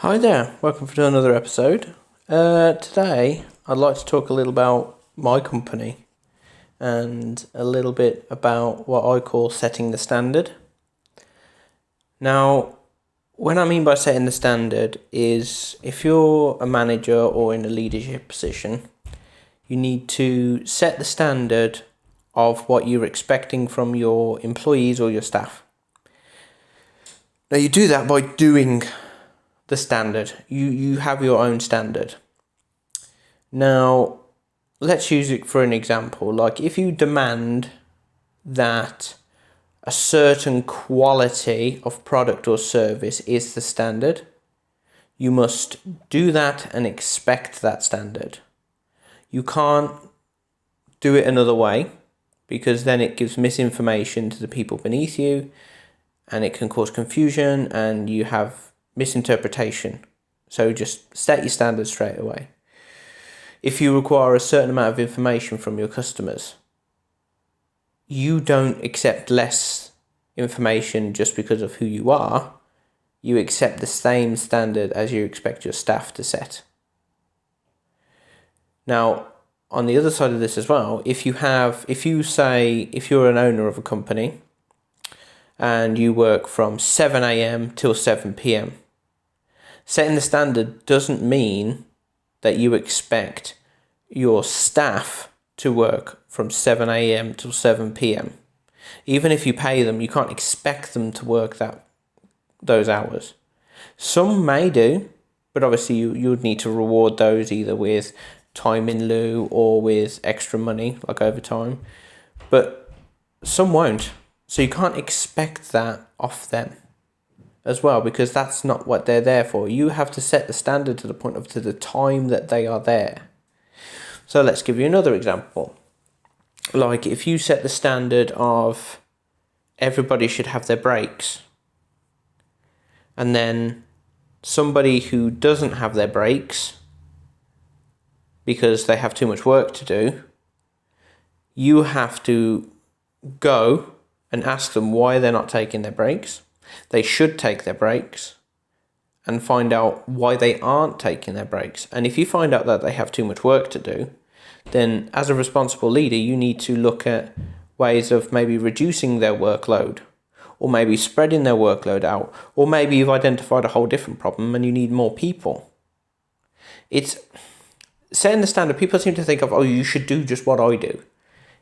Hi there, welcome to another episode. Today I'd like to talk a little about my company and a little bit about what I call setting the standard. Now, what I mean by setting the standard is if you're a manager or in a leadership position, you need to set the standard of what you're expecting from your employees or your staff. Now, you do that by doing the standard. You have your own standard. Now, let's use it for an example. Like if you demand that a certain quality of product or service is the standard, you must do that and expect that standard. You can't do it another way because then it gives misinformation to the people beneath you and it can cause confusion and you have misinterpretation. So just set your standards straight away. If you require a certain amount of information from your customers, you don't accept less information just because of who you are. You accept the same standard as you expect your staff to set. Now, on the other side of this as well, if you're an owner of a company and you work from 7 a.m. till 7 p.m., setting the standard doesn't mean that you expect your staff to work from 7 a.m. till 7 p.m. Even if you pay them, you can't expect them to work those hours. Some may do, but obviously you would need to reward those either with time in lieu or with extra money, like overtime. But some won't. So you can't expect that off them as well, because that's not what they're there for. You have to set the standard to the time that they are there. So let's give you another example. Like if you set the standard of everybody should have their breaks, and then somebody who doesn't have their breaks because they have too much work to do, you have to go and ask them why they're not taking their breaks. They should take their breaks and find out why they aren't taking their breaks. And if you find out that they have too much work to do, then as a responsible leader, you need to look at ways of maybe reducing their workload or maybe spreading their workload out, or maybe you've identified a whole different problem and you need more people. It's setting the standard. People seem to think of, you should do just what I do.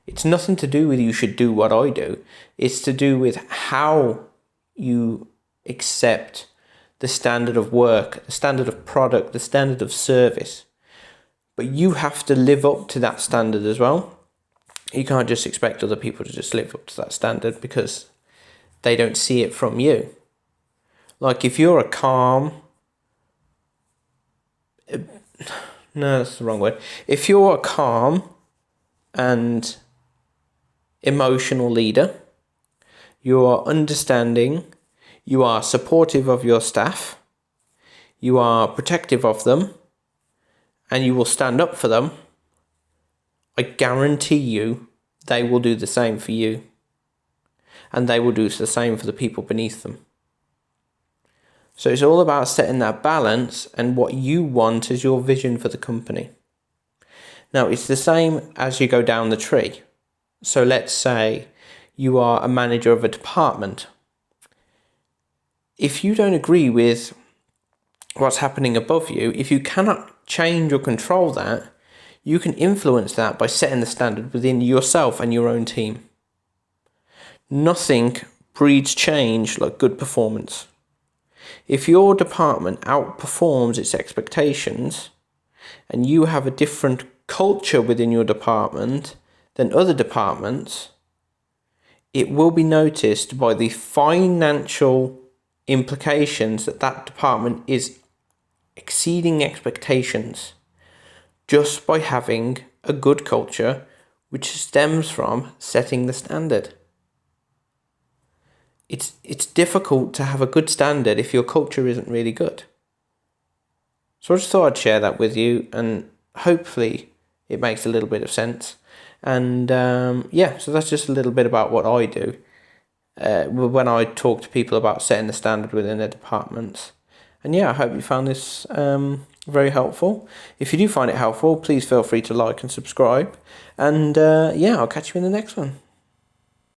It's nothing to do with you should do what I do. It's to do with how you accept the standard of work, the standard of product, the standard of service. But you have to live up to that standard as well. You can't just expect other people to just live up to that standard because they don't see it from you. Like if you're a calm... No, that's the wrong word. If you're a calm and emotional leader, you are understanding, you are supportive of your staff, you are protective of them, and you will stand up for them, I guarantee you they will do the same for you. And they will do the same for the people beneath them. So it's all about setting that balance and what you want as your vision for the company. Now, it's the same as you go down the tree. So let's say you are a manager of a department. If you don't agree with what's happening above you, if you cannot change or control that, you can influence that by setting the standard within yourself and your own team. Nothing breeds change like good performance. If your department outperforms its expectations and you have a different culture within your department than other departments, it will be noticed by the financial implications that department is exceeding expectations just by having a good culture which stems from setting the standard. It's difficult to have a good standard if your culture isn't really good. So I just thought I'd share that with you, and hopefully it makes a little bit of sense. And so that's just a little bit about what I do when I talk to people about setting the standard within their departments. And yeah, I hope you found this very helpful. If you do find it helpful, please feel free to like and subscribe. And yeah, I'll catch you in the next one.